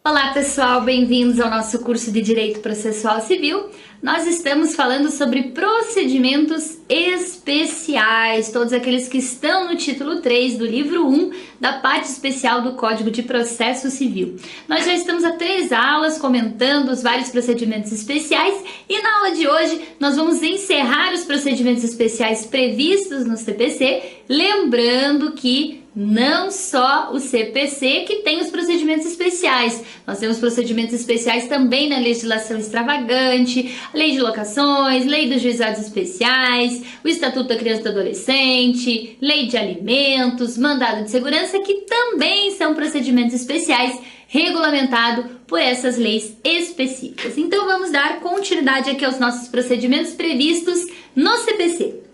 Olá pessoal, bem-vindos ao nosso curso de Direito Processual Civil. Nós estamos falando sobre procedimentos especiais, todos aqueles que estão no título 3 do livro 1 da parte especial do Código de Processo Civil. Nós já estamos há 3 aulas comentando os vários procedimentos especiais e na aula de hoje nós vamos encerrar os procedimentos especiais previstos no CPC, lembrando que não só o CPC que tem os procedimentos especiais, nós temos procedimentos especiais também na legislação extravagante, lei de locações, lei dos juizados especiais, o Estatuto da Criança e do Adolescente, lei de alimentos, mandado de segurança, que também são procedimentos especiais regulamentado por essas leis específicas. Então vamos dar continuidade aqui aos nossos procedimentos previstos no CPC.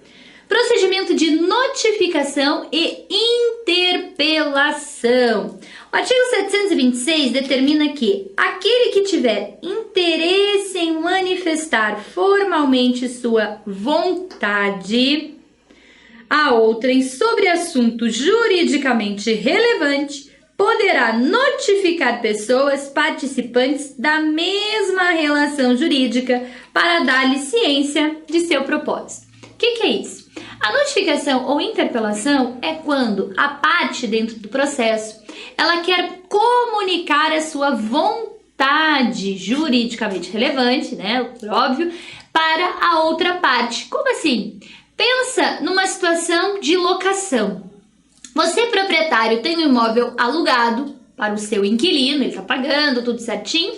Procedimento de notificação e interpelação. O artigo 726 determina que aquele que tiver interesse em manifestar formalmente sua vontade a outrem sobre assunto juridicamente relevante poderá notificar pessoas participantes da mesma relação jurídica para dar-lhe ciência de seu propósito. O que é isso? A notificação ou interpelação é quando a parte dentro do processo ela quer comunicar a sua vontade juridicamente relevante, né, óbvio, para a outra parte. Como assim? Pensa numa situação de locação. Você, proprietário, tem um imóvel alugado para o seu inquilino, ele está pagando tudo certinho,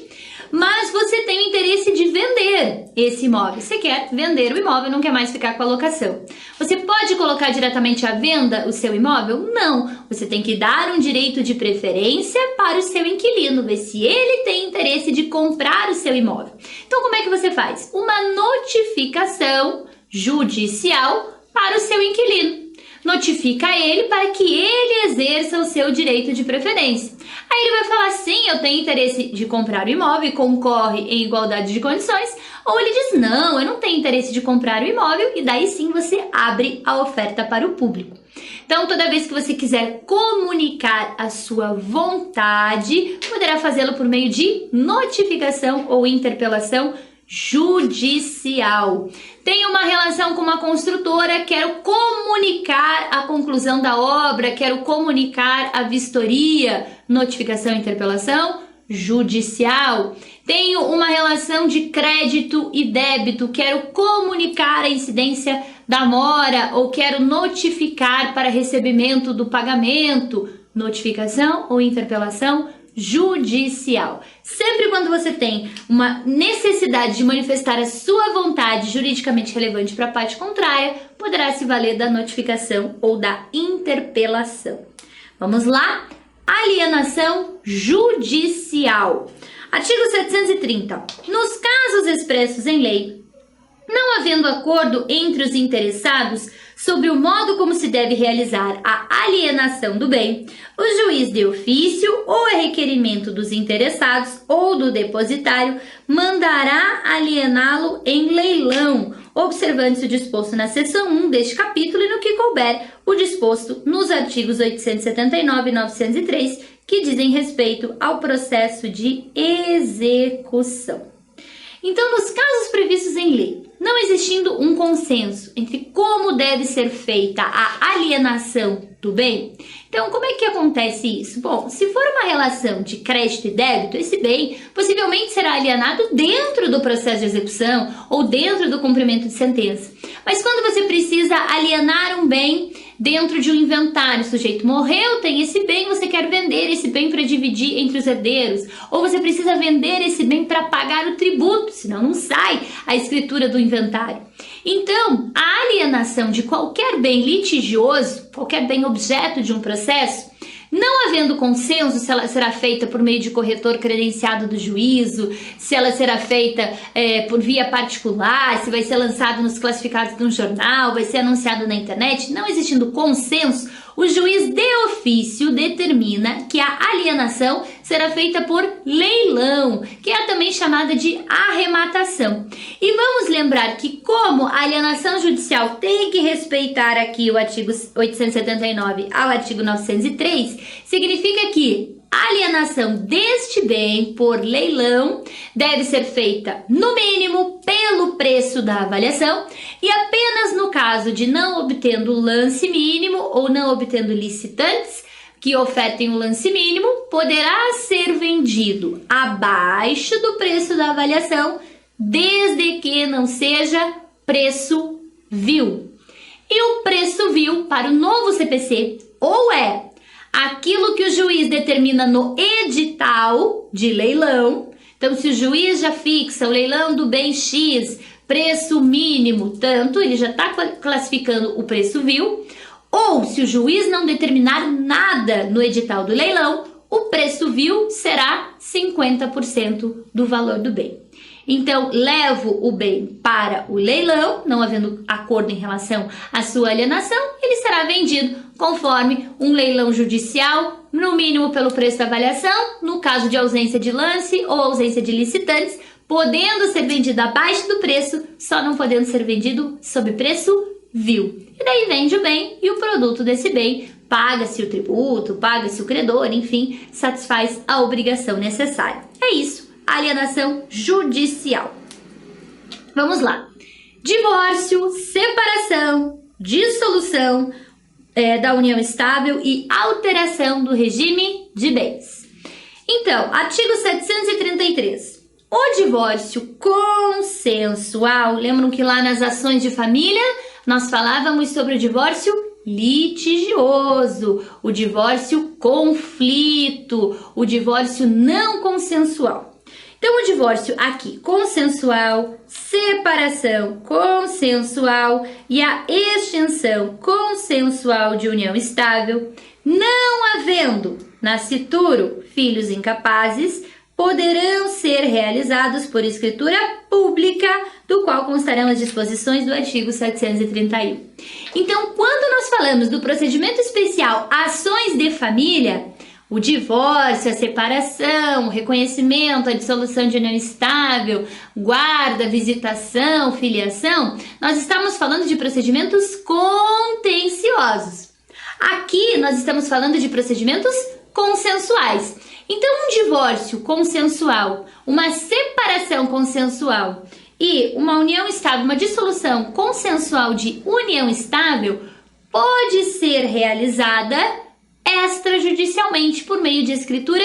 mas você tem o interesse de vender esse imóvel. Você quer vender o imóvel, não quer mais ficar com a locação. Você pode colocar diretamente à venda o seu imóvel? Não. Você tem que dar um direito de preferência para o seu inquilino, ver se ele tem interesse de comprar o seu imóvel. Então, como é que você faz? Uma notificação judicial para o seu inquilino. Notifica ele para que ele exerça o seu direito de preferência. Aí ele vai falar, sim, eu tenho interesse de comprar o imóvel e concorre em igualdade de condições, ou ele diz, não, eu não tenho interesse de comprar o imóvel, e daí sim você abre a oferta para o público. Então, toda vez que você quiser comunicar a sua vontade, poderá fazê-lo por meio de notificação ou interpelação judicial. Tenho uma relação com uma construtora, quero comunicar a conclusão da obra, quero comunicar a vistoria, notificação e interpelação judicial. Tenho uma relação de crédito e débito, quero comunicar a incidência da mora ou quero notificar para recebimento do pagamento, notificação ou interpelação judicial. Sempre quando você tem uma necessidade de manifestar a sua vontade juridicamente relevante para a parte contrária, poderá se valer da notificação ou da interpelação. Vamos lá? Alienação judicial. Artigo 730. Nos casos expressos em lei, não havendo acordo entre os interessados sobre o modo como se deve realizar a alienação do bem, o juiz de ofício ou a requerimento dos interessados ou do depositário mandará aliená-lo em leilão, observando-se o disposto na seção 1 deste capítulo e no que couber o disposto nos artigos 879 e 903, que dizem respeito ao processo de execução. Então, nos casos previstos em lei, não existindo um consenso entre como deve ser feita a alienação do bem, então como é que acontece isso? Bom, se for uma relação de crédito e débito, esse bem possivelmente será alienado dentro do processo de execução ou dentro do cumprimento de sentença. Mas quando você precisa alienar um bem dentro de um inventário, o sujeito morreu, tem esse bem, você quer vender esse bem para dividir entre os herdeiros, ou você precisa vender esse bem para pagar o tributo, senão não sai a escritura do inventário. Então, a alienação de qualquer bem litigioso, qualquer bem objeto de um processo, não havendo consenso se ela será feita por meio de corretor credenciado do juízo, se ela será feita por via particular, se vai ser lançado nos classificados de um jornal, vai ser anunciado na internet, não existindo consenso, o juiz de ofício determina que a alienação será feita por leilão, que é também chamada de arrematação. E vamos lembrar que como a alienação judicial tem que respeitar aqui o artigo 879 ao artigo 903, significa que a alienação deste bem por leilão deve ser feita, no mínimo, pelo preço da avaliação e apenas no caso de não obtendo o lance mínimo ou não obtendo licitantes que ofertem o lance mínimo, poderá ser vendido abaixo do preço da avaliação, desde que não seja preço vil. E o preço vil para o novo CPC ou é aquilo que o juiz determina no edital de leilão. Então, se o juiz já fixa o leilão do bem X, preço mínimo tanto, ele já está classificando o preço vil. Ou, se o juiz não determinar nada no edital do leilão, o preço vil será 50% do valor do bem. Então, levo o bem para o leilão, não havendo acordo em relação à sua alienação, ele será vendido conforme um leilão judicial, no mínimo pelo preço da avaliação, no caso de ausência de lance ou ausência de licitantes, podendo ser vendido abaixo do preço, só não podendo ser vendido sob preço vil. E daí vende o bem e o produto desse bem, paga-se o tributo, paga-se o credor, enfim, satisfaz a obrigação necessária. É isso, alienação judicial. Vamos lá. Divórcio, separação, dissolução da união estável e alteração do regime de bens. Então, artigo 733. O divórcio consensual, lembram que lá nas ações de família nós falávamos sobre o divórcio litigioso, o divórcio conflito, o divórcio não consensual. Então, o divórcio aqui consensual, separação consensual e a extinção consensual de união estável, não havendo nascituro filhos incapazes, poderão ser realizados por escritura pública, do qual constarão as disposições do artigo 731. Então, quando nós falamos do procedimento especial ações de família, o divórcio, a separação, o reconhecimento, a dissolução de união estável, guarda, visitação, filiação, nós estamos falando de procedimentos contenciosos. Aqui nós estamos falando de procedimentos consensuais. Então, um divórcio consensual, uma separação consensual e uma união estável, uma dissolução consensual de união estável pode ser realizada extrajudicialmente por meio de escritura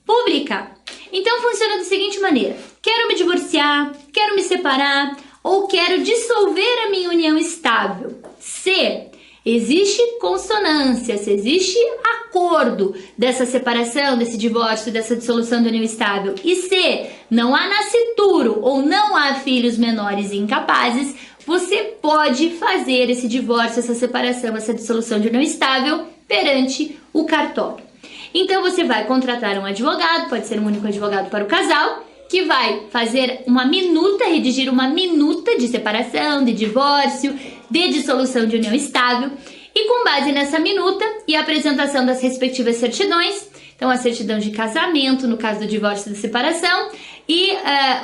pública. Então, funciona da seguinte maneira: quero me divorciar, quero me separar ou quero dissolver a minha união estável. Se existe consonância, se existe acordo dessa separação, desse divórcio, dessa dissolução da união estável, e se não há nascituro ou não há filhos menores e incapazes, você pode fazer esse divórcio, essa separação, essa dissolução de união estável perante o cartório. Então você vai contratar um advogado, pode ser um único advogado para o casal, que vai fazer uma minuta, redigir uma minuta de separação, de divórcio, de dissolução de união estável, e com base nessa minuta e a apresentação das respectivas certidões, então a certidão de casamento, no caso do divórcio e da separação, e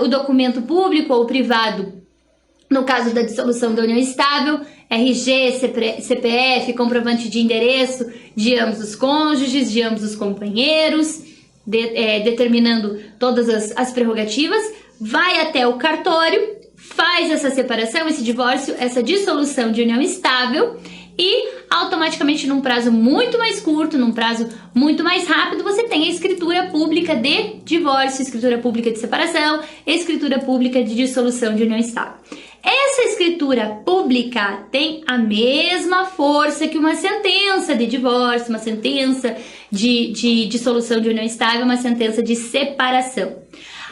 o documento público ou privado, no caso da dissolução da união estável, RG, CPF, comprovante de endereço de ambos os cônjuges, de ambos os companheiros, determinando todas as prerrogativas, vai até o cartório, faz essa separação, esse divórcio, essa dissolução de união estável e automaticamente num prazo muito mais curto, num prazo muito mais rápido, você tem a escritura pública de divórcio, escritura pública de separação, escritura pública de dissolução de união estável. Essa escritura pública tem a mesma força que uma sentença de divórcio, uma sentença de dissolução de união estável, uma sentença de separação.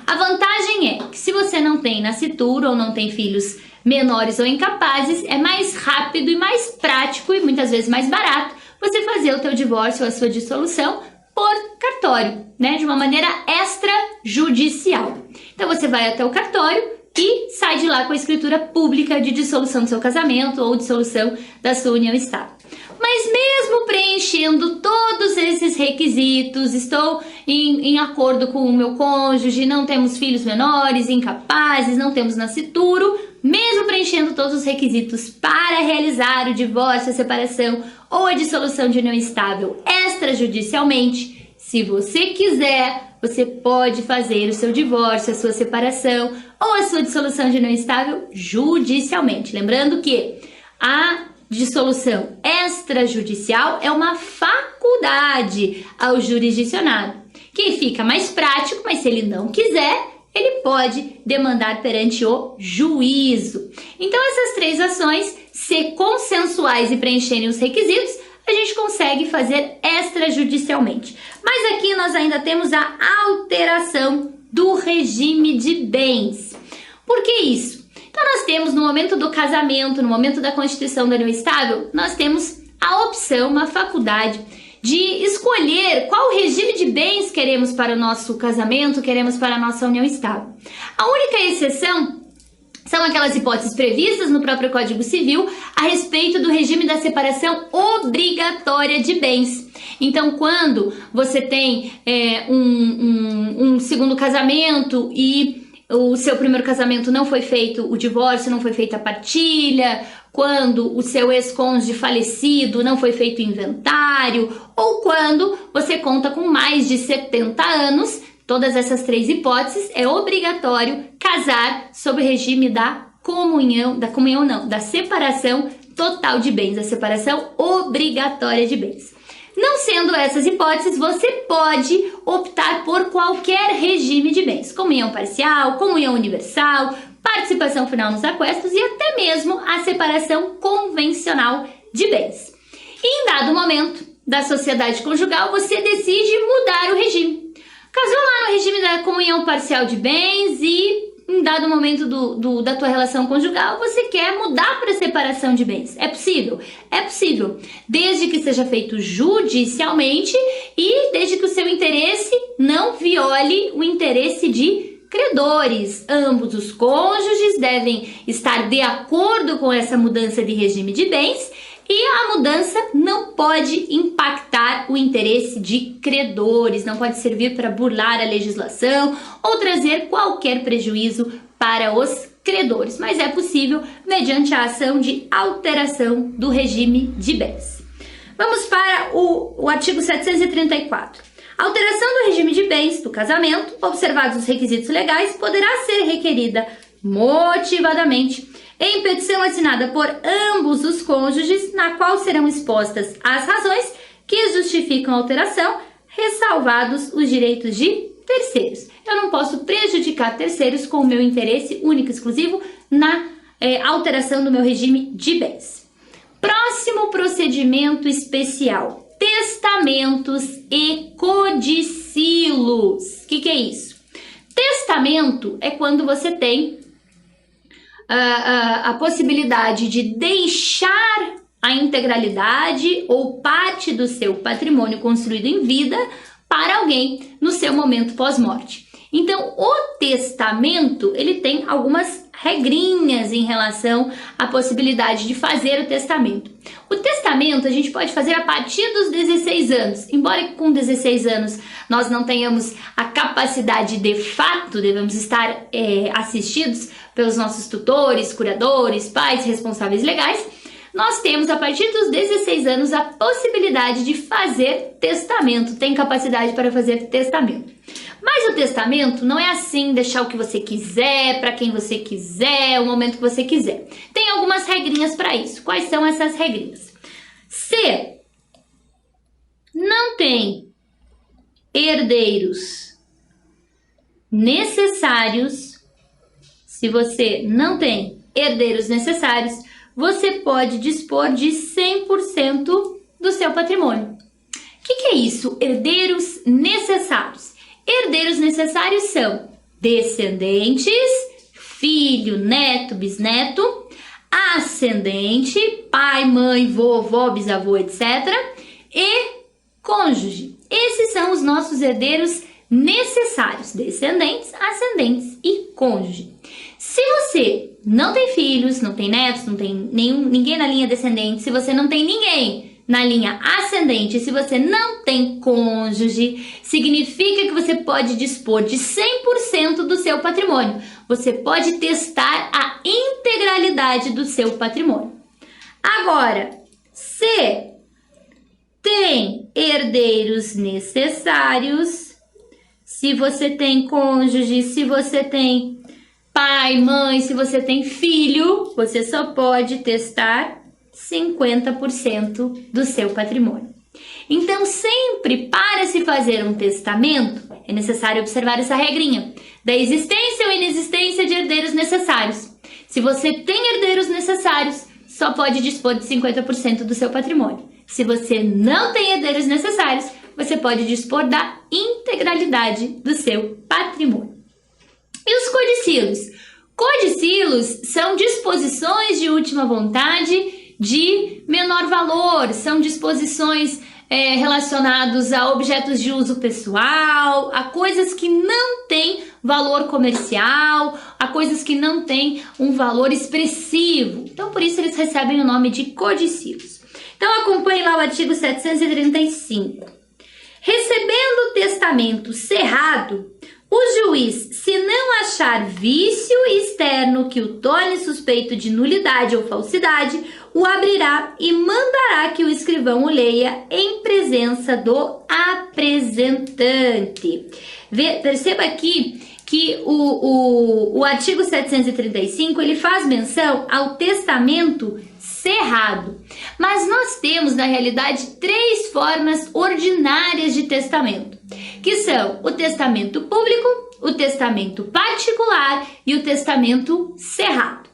A vantagem é que se você não tem nascituro ou não tem filhos menores ou incapazes, é mais rápido e mais prático e muitas vezes mais barato você fazer o teu divórcio ou a sua dissolução por cartório, né? De uma maneira extrajudicial. Então você vai até o cartório e sai de lá com a escritura pública de dissolução do seu casamento ou dissolução da sua união estável. Mas mesmo preenchendo todos esses requisitos, estou em acordo com o meu cônjuge, não temos filhos menores, incapazes, não temos nascituro, mesmo preenchendo todos os requisitos para realizar o divórcio, a separação ou a dissolução de união estável extrajudicialmente, Se você quiser, você pode fazer o seu divórcio, a sua separação ou a sua dissolução de união estável judicialmente. Lembrando que a dissolução extrajudicial é uma faculdade ao jurisdicionado, que fica mais prático, mas se ele não quiser, ele pode demandar perante o juízo. Então, essas 3 ações, se consensuais e preencherem os requisitos, a gente consegue fazer extrajudicialmente. Mas aqui nós ainda temos a alteração do regime de bens. Por que isso? Então, nós temos no momento do casamento, no momento da constituição da união estável, nós temos a opção, uma faculdade de escolher qual regime de bens queremos para o nosso casamento, queremos para a nossa união estável. A única exceção são aquelas hipóteses previstas no próprio Código Civil a respeito do regime da separação obrigatória de bens. Então, quando você tem um segundo casamento e o seu primeiro casamento não foi feito o divórcio, não foi feita a partilha, quando o seu ex-cônjuge falecido não foi feito o inventário, ou quando você conta com mais de 70 anos, todas essas 3 hipóteses, é obrigatório casar sob o regime da separação total de bens, da separação obrigatória de bens. Não sendo essas hipóteses, você pode optar por qualquer regime de bens, comunhão parcial, comunhão universal, participação final nos aquestos e até mesmo a separação convencional de bens. E em dado momento da sociedade conjugal, você decide mudar o regime. Casou lá no regime da comunhão parcial de bens e em dado momento da tua relação conjugal, você quer mudar para a separação de bens. É possível? É possível, desde que seja feito judicialmente e desde que o seu interesse não viole o interesse de credores. Ambos os cônjuges devem estar de acordo com essa mudança de regime de bens e a mudança não pode impactar o interesse de credores, não pode servir para burlar a legislação ou trazer qualquer prejuízo para os credores, mas é possível mediante a ação de alteração do regime de bens. Vamos para o artigo 734. A alteração do regime de bens do casamento, observados os requisitos legais, poderá ser requerida motivadamente em petição assinada por ambos os cônjuges, na qual serão expostas as razões que justificam a alteração, ressalvados os direitos de terceiros. Eu não posso prejudicar terceiros com o meu interesse único e exclusivo na alteração do meu regime de bens. Próximo procedimento especial: testamentos e codicilos. O que é isso? Testamento é quando você tem a possibilidade de deixar a integralidade ou parte do seu patrimônio construído em vida para alguém no seu momento pós-morte. Então, o testamento, ele tem algumas regrinhas em relação à possibilidade de fazer o testamento. O testamento a gente pode fazer a partir dos 16 anos, embora com 16 anos nós não tenhamos a capacidade de fato, devemos estar assistidos pelos nossos tutores, curadores, pais, responsáveis legais. Nós temos, a partir dos 16 anos, a possibilidade de fazer testamento, tem capacidade para fazer testamento. Mas o testamento não é assim, deixar o que você quiser, para quem você quiser, o momento que você quiser. Tem algumas regrinhas para isso. Quais são essas regrinhas? Se não tem herdeiros necessários, se você não tem herdeiros necessários, você pode dispor de 100% do seu patrimônio. O que é isso? Herdeiros necessários. Herdeiros necessários são descendentes, filho, neto, bisneto, ascendente, pai, mãe, vovó, bisavô, etc. e cônjuge. Esses são os nossos herdeiros necessários, descendentes, ascendentes e cônjuge. Se você não tem filhos, não tem netos, não tem ninguém na linha descendente, se você não tem ninguém na linha ascendente, se você não tem cônjuge, significa que você pode dispor de 100% do seu patrimônio. Você pode testar a integralidade do seu patrimônio. Agora, se tem herdeiros necessários, se você tem cônjuge, se você tem pai, mãe, se você tem filho, você só pode testar 50% do seu patrimônio. Então, sempre para se fazer um testamento, é necessário observar essa regrinha da existência ou inexistência de herdeiros necessários. Se você tem herdeiros necessários, só pode dispor de 50% do seu patrimônio. Se você não tem herdeiros necessários, você pode dispor da integralidade do seu patrimônio. E os codicilos? Codicilos são disposições de última vontade de menor valor, são disposições relacionadas a objetos de uso pessoal, a coisas que não têm valor comercial, a coisas que não têm um valor expressivo. Então, por isso, eles recebem o nome de codicilos. Então, acompanhe lá o artigo 735. Recebendo o testamento cerrado, o juiz, se não achar vício externo que o torne suspeito de nulidade ou falsidade, o abrirá e mandará que o escrivão o leia em presença do apresentante. Perceba aqui que o artigo 735 ele faz menção ao testamento cerrado. Mas nós temos, na realidade, 3 formas ordinárias de testamento, que são o testamento público, o testamento particular e o testamento cerrado.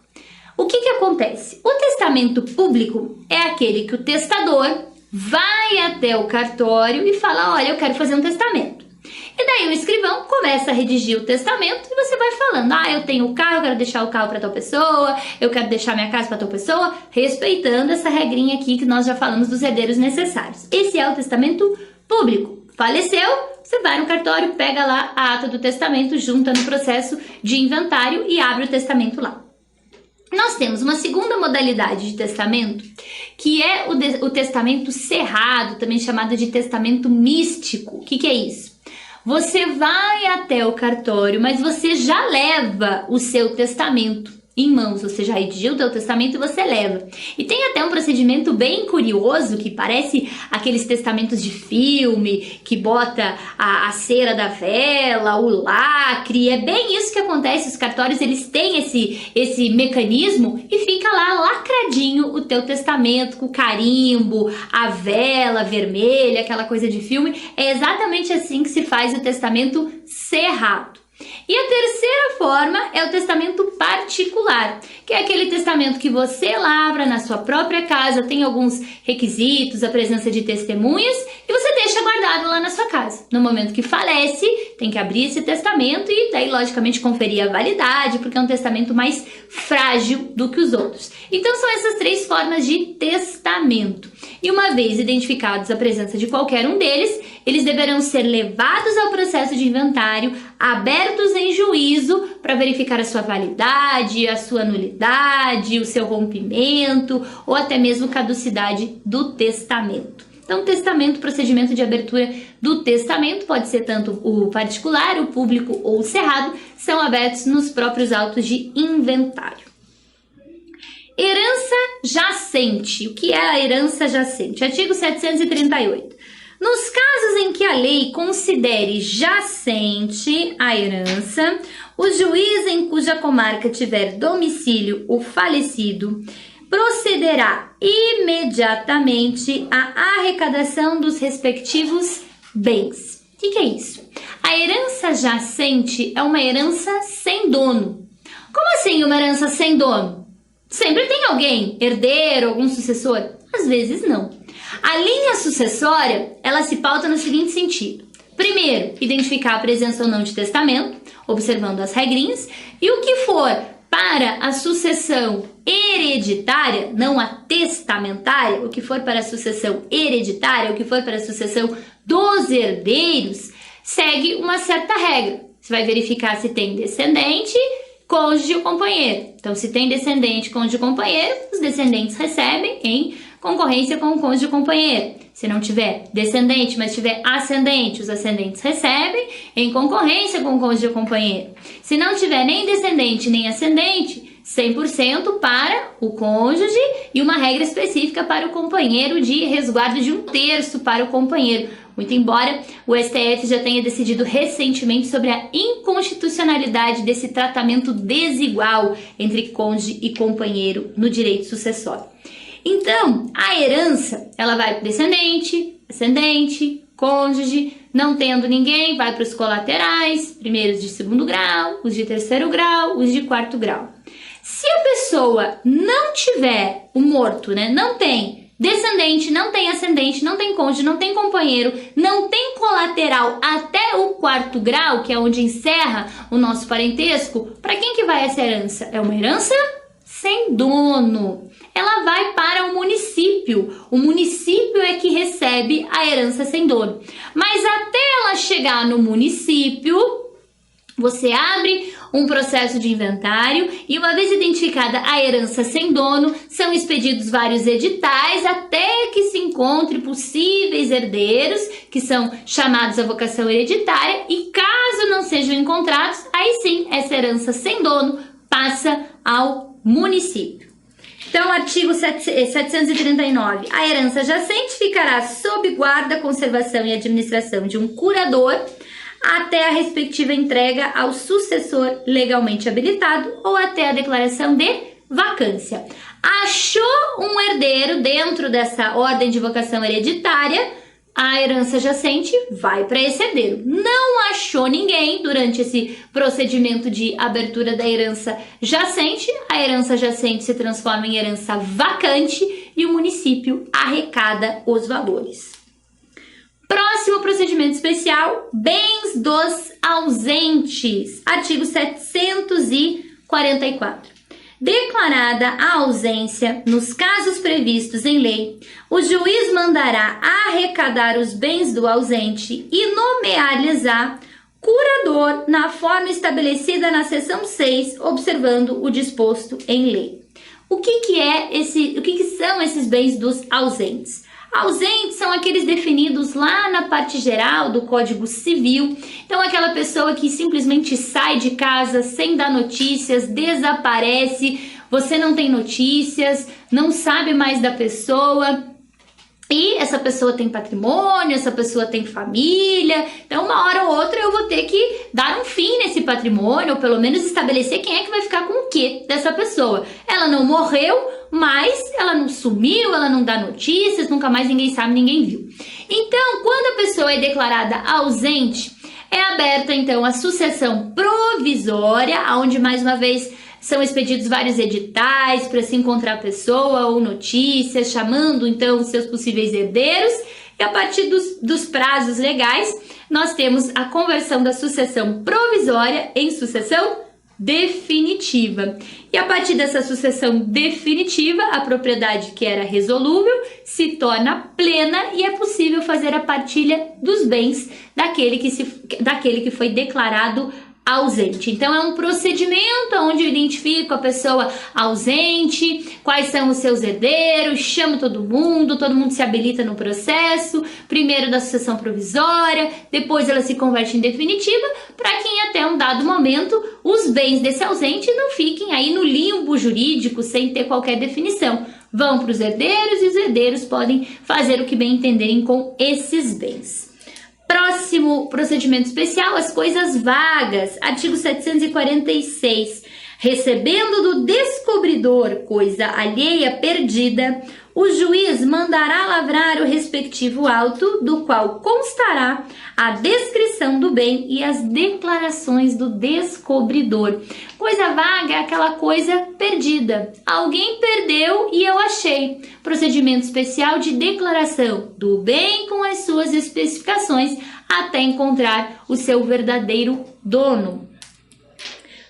O que acontece? O testamento público é aquele que o testador vai até o cartório e fala, olha, eu quero fazer um testamento. E daí o escrivão começa a redigir o testamento e você vai falando, eu tenho o carro, eu quero deixar o carro para tal pessoa, eu quero deixar minha casa para tal pessoa, respeitando essa regrinha aqui que nós já falamos dos herdeiros necessários. Esse é o testamento público. Faleceu, você vai no cartório, pega lá a ata do testamento, junta no processo de inventário e abre o testamento lá. Nós temos uma segunda modalidade de testamento, que é o testamento cerrado, também chamado de testamento místico. O que é isso? Você vai até o cartório, mas você já leva o seu testamento em mãos, você já redigiu o teu testamento e você leva. E tem até um procedimento bem curioso, que parece aqueles testamentos de filme, que bota a cera da vela, o lacre, é bem isso que acontece, os cartórios eles têm esse mecanismo e fica lá lacradinho o teu testamento, com o carimbo, a vela vermelha, aquela coisa de filme, é exatamente assim que se faz o testamento cerrado. E a terceira forma é o testamento particular, que é aquele testamento que você lavra na sua própria casa, tem alguns requisitos, a presença de testemunhas, e você deixa guardado lá na sua casa. No momento que falece, tem que abrir esse testamento e daí, logicamente, conferir a validade, porque é um testamento mais frágil do que os outros. Então, são essas 3 formas de testamento. E uma vez identificados a presença de qualquer um deles, eles deverão ser levados ao processo de inventário, abertos em juízo para verificar a sua validade, a sua nulidade, o seu rompimento ou até mesmo caducidade do testamento. Então, testamento, procedimento de abertura do testamento, pode ser tanto o particular, o público ou o cerrado, são abertos nos próprios autos de inventário. Herança jacente. O que é a herança jacente? Artigo 738. Nos casos em que a lei considere jacente a herança, o juiz em cuja comarca tiver domicílio o falecido procederá imediatamente à arrecadação dos respectivos bens. O que é isso? A herança jacente é uma herança sem dono. Como assim uma herança sem dono? Sempre tem alguém, herdeiro, algum sucessor? Às vezes não. A linha sucessória, ela se pauta no seguinte sentido. Primeiro, identificar a presença ou não de testamento, observando as regrinhas, e o que for para a sucessão hereditária, não a testamentária, o que for para a sucessão hereditária, o que for para a sucessão dos herdeiros, segue uma certa regra. Você vai verificar se tem descendente, cônjuge ou companheiro. Então, se tem descendente, cônjuge ou companheiro, os descendentes recebem em concorrência com o cônjuge ou companheiro. Se não tiver descendente, mas tiver ascendente, os ascendentes recebem em concorrência com o cônjuge ou companheiro. Se não tiver nem descendente nem ascendente, 100% para o cônjuge e uma regra específica para o companheiro de resguardo de 1/3 para o companheiro. Muito embora o STF já tenha decidido recentemente sobre a inconstitucionalidade desse tratamento desigual entre cônjuge e companheiro no direito sucessório. Então, a herança, ela vai para o descendente, ascendente, cônjuge, não tendo ninguém, vai para os colaterais, primeiros de 2º grau, os de 3º grau, os de 4º grau. Se a pessoa não tiver o morto, né, não tem descendente, não tem ascendente, não tem cônjuge, não tem companheiro, não tem colateral até o 4º grau, que é onde encerra o nosso parentesco, para quem que vai essa herança? É uma herança sem dono. Ela vai para o município. O município é que recebe a herança sem dono. Mas até ela chegar no município, você abre um processo de inventário e, uma vez identificada a herança sem dono, são expedidos vários editais até que se encontre possíveis herdeiros, que são chamados a vocação hereditária, e caso não sejam encontrados, aí sim, essa herança sem dono passa ao município. Então, artigo 739. A herança jacente ficará sob guarda, conservação e administração de um curador até a respectiva entrega ao sucessor legalmente habilitado ou até a declaração de vacância. Achou um herdeiro dentro dessa ordem de vocação hereditária, a herança jacente vai para esse herdeiro. Não achou ninguém durante esse procedimento de abertura da herança jacente, a herança jacente se transforma em herança vacante e o município arrecada os valores. Próximo procedimento especial, bens dos ausentes. Artigo 744. Declarada a ausência, nos casos previstos em lei, o juiz mandará arrecadar os bens do ausente e nomear-lhes-á curador na forma estabelecida na seção 6, observando o disposto em lei. O que são esses bens dos ausentes? Ausentes são aqueles definidos lá na parte geral do Código Civil. Então, aquela pessoa que simplesmente sai de casa sem dar notícias, desaparece, você não tem notícias, não sabe mais da pessoa. E essa pessoa tem patrimônio, essa pessoa tem família, então uma hora ou outra eu vou ter que dar um fim nesse patrimônio, ou pelo menos estabelecer quem é que vai ficar com o quê dessa pessoa. Ela não morreu, mas ela não sumiu, ela não dá notícias, nunca mais ninguém sabe, ninguém viu. Então, quando a pessoa é declarada ausente, é aberta então a sucessão provisória, onde mais uma vez são expedidos vários editais para se encontrar a pessoa ou notícias, chamando então seus possíveis herdeiros. E a partir dos prazos legais, nós temos a conversão da sucessão provisória em sucessão definitiva. E a partir dessa sucessão definitiva, a propriedade que era resolúvel se torna plena e é possível fazer a partilha dos bens daquele que foi declarado ausente. Então, é um procedimento onde eu identifico a pessoa ausente, quais são os seus herdeiros, chamo todo mundo se habilita no processo, primeiro da sucessão provisória, depois ela se converte em definitiva, para que em até um dado momento os bens desse ausente não fiquem aí no limbo jurídico sem ter qualquer definição. Vão para os herdeiros e os herdeiros podem fazer o que bem entenderem com esses bens. Próximo procedimento especial, as coisas vagas. Artigo 746. Recebendo do descobridor coisa alheia perdida, o juiz mandará lavrar o respectivo auto, do qual constará a descrição do bem e as declarações do descobridor. Coisa vaga é aquela coisa perdida. Alguém perdeu e eu achei. Procedimento especial de declaração do bem com as suas especificações até encontrar o seu verdadeiro dono.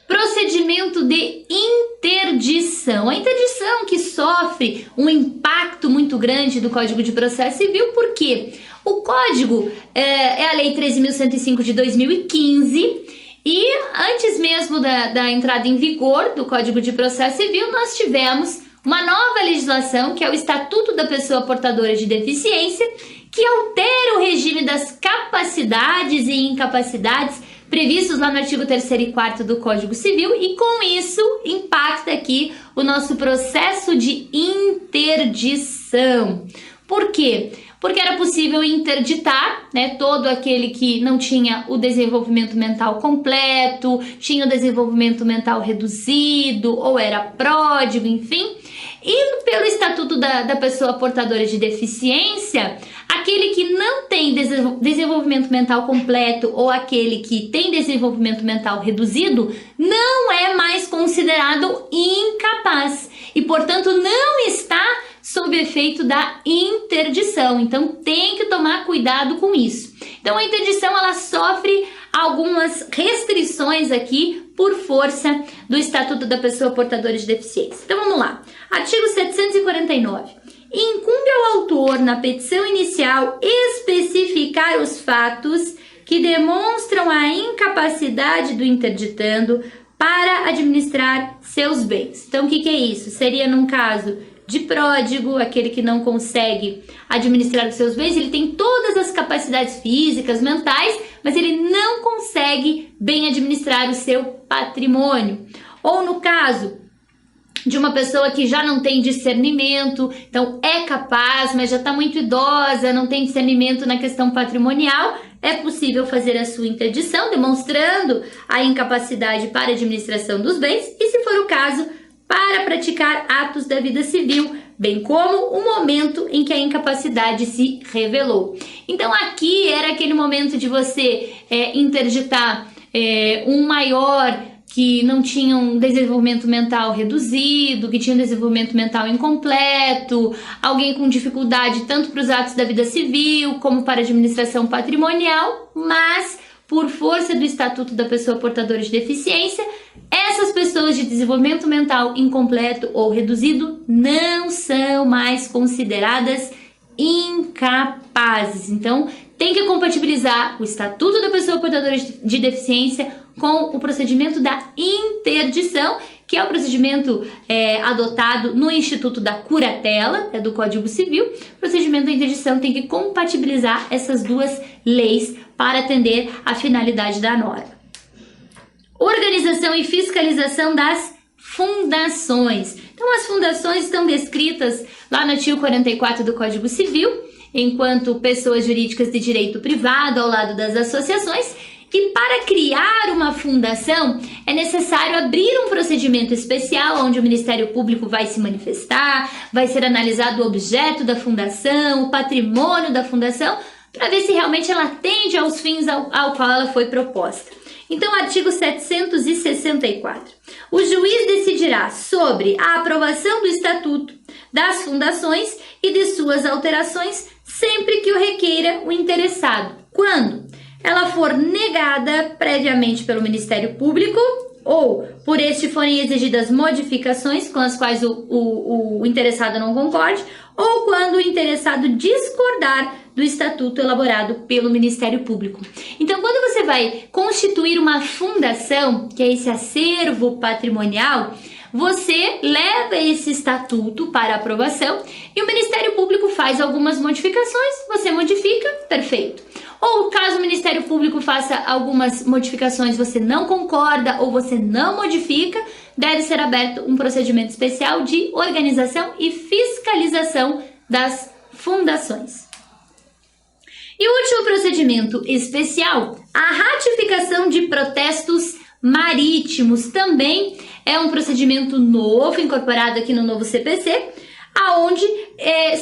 Procedimento de interdição. A interdição que sofre um impacto muito grande do Código de Processo Civil, porque o Código é a Lei 13.105 de 2015 e antes mesmo da entrada em vigor do Código de Processo Civil, nós tivemos uma nova legislação, que é o Estatuto da Pessoa Portadora de Deficiência, que altera o regime das capacidades e incapacidades previstos lá no artigo 3º e 4º do Código Civil, e com isso impacta aqui o nosso processo de interdição. Por quê? Porque era possível interditar, né, todo aquele que não tinha o desenvolvimento mental completo, tinha o desenvolvimento mental reduzido, ou era pródigo, enfim. E pelo Estatuto da Pessoa Portadora de Deficiência, aquele que não tem desenvolvimento mental completo ou aquele que tem desenvolvimento mental reduzido não é mais considerado incapaz e, portanto, não está sob efeito da interdição. Então, tem que tomar cuidado com isso. Então, a interdição, ela sofre algumas restrições aqui por força do Estatuto da Pessoa Portadora de Deficiência. Então, vamos lá. Artigo 749. Incumbe ao autor, na petição inicial, especificar os fatos que demonstram a incapacidade do interditando para administrar seus bens. Então, o que é isso? Seria num caso de pródigo, aquele que não consegue administrar os seus bens, ele tem todas as capacidades físicas, mentais, mas ele não consegue bem administrar o seu patrimônio. Ou no caso de uma pessoa que já não tem discernimento, então é capaz, mas já está muito idosa, não tem discernimento na questão patrimonial, é possível fazer a sua interdição, demonstrando a incapacidade para a administração dos bens, e se for o caso, para praticar atos da vida civil, bem como o momento em que a incapacidade se revelou. Então aqui era aquele momento de você interditar um maior que não tinha um desenvolvimento mental reduzido, que tinha um desenvolvimento mental incompleto, alguém com dificuldade tanto para os atos da vida civil como para a administração patrimonial, mas por força do Estatuto da Pessoa Portadora de Deficiência, essas pessoas de desenvolvimento mental incompleto ou reduzido não são mais consideradas incapazes. Então, tem que compatibilizar o Estatuto da Pessoa Portadora de Deficiência com o procedimento da interdição, que é o procedimento adotado no Instituto da Curatela, do Código Civil. O procedimento da interdição tem que compatibilizar essas duas leis para atender à finalidade da norma. Organização e fiscalização das fundações. Então, as fundações estão descritas lá no artigo 44 do Código Civil, enquanto pessoas jurídicas de direito privado ao lado das associações. E para criar uma fundação, é necessário abrir um procedimento especial onde o Ministério Público vai se manifestar, vai ser analisado o objeto da fundação, o patrimônio da fundação, para ver se realmente ela atende aos fins ao qual ela foi proposta. Então, artigo 764. O juiz decidirá sobre a aprovação do Estatuto, das fundações e de suas alterações, sempre que o requeira o interessado. Quando ela for negada previamente pelo Ministério Público ou por este forem exigidas modificações com as quais o interessado não concorde, ou quando o interessado discordar do estatuto elaborado pelo Ministério Público. Então, quando você vai constituir uma fundação, que é esse acervo patrimonial, você leva esse estatuto para aprovação e o Ministério Público faz algumas modificações, você modifica, perfeito. Ou caso o Ministério Público faça algumas modificações, você não concorda ou você não modifica, deve ser aberto um procedimento especial de organização e fiscalização das fundações. E o último procedimento especial, a ratificação de protestos marítimos, também é um procedimento novo, incorporado aqui no novo CPC, aonde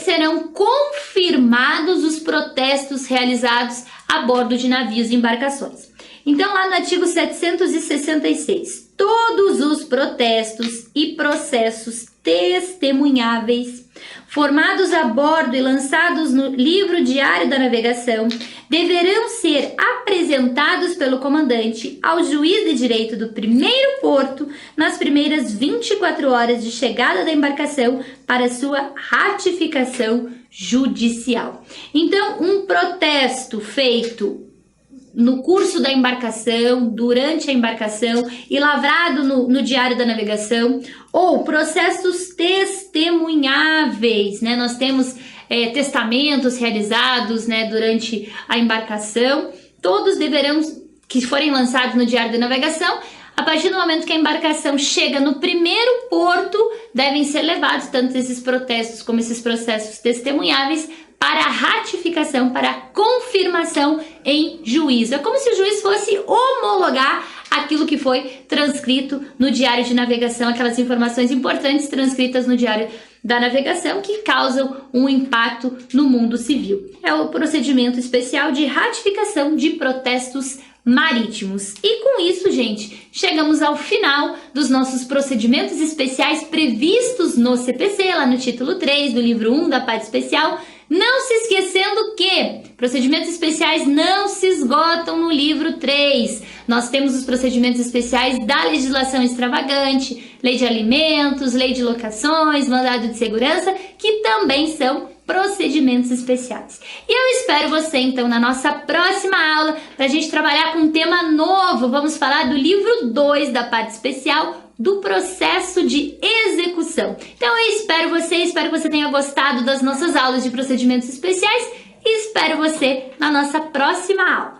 serão confirmados os protestos realizados a bordo de navios e embarcações. Então, lá no artigo 766, todos os protestos e processos testemunháveis formados a bordo e lançados no livro diário da navegação deverão ser apresentados pelo comandante ao juiz de direito do primeiro porto nas primeiras 24 horas de chegada da embarcação para sua ratificação judicial. Então, um protesto feito no curso da embarcação, durante a embarcação e lavrado no diário da navegação, ou processos testemunháveis, né? Nós temos testamentos realizados, né, durante a embarcação, todos deverão que forem lançados no Diário de Navegação, a partir do momento que a embarcação chega no primeiro porto, devem ser levados tanto esses protestos como esses processos testemunháveis para a ratificação, para a confirmação em juízo. É como se o juiz fosse homologar aquilo que foi transcrito no Diário de Navegação, aquelas informações importantes transcritas no Diário da Navegação que causam um impacto no mundo civil. É o procedimento especial de ratificação de protestos marítimos. E com isso, gente, chegamos ao final dos nossos procedimentos especiais previstos no CPC, lá no título 3 do livro 1 da parte especial. Não se esquecendo que procedimentos especiais não se esgotam no livro 3. Nós temos os procedimentos especiais da legislação extravagante, lei de alimentos, lei de locações, mandado de segurança, que também são procedimentos especiais. E eu espero você, então, na nossa próxima aula, para a gente trabalhar com um tema novo. Vamos falar do livro 2 da parte especial, do processo de execução. Então eu espero que você tenha gostado das nossas aulas de procedimentos especiais e espero você na nossa próxima aula.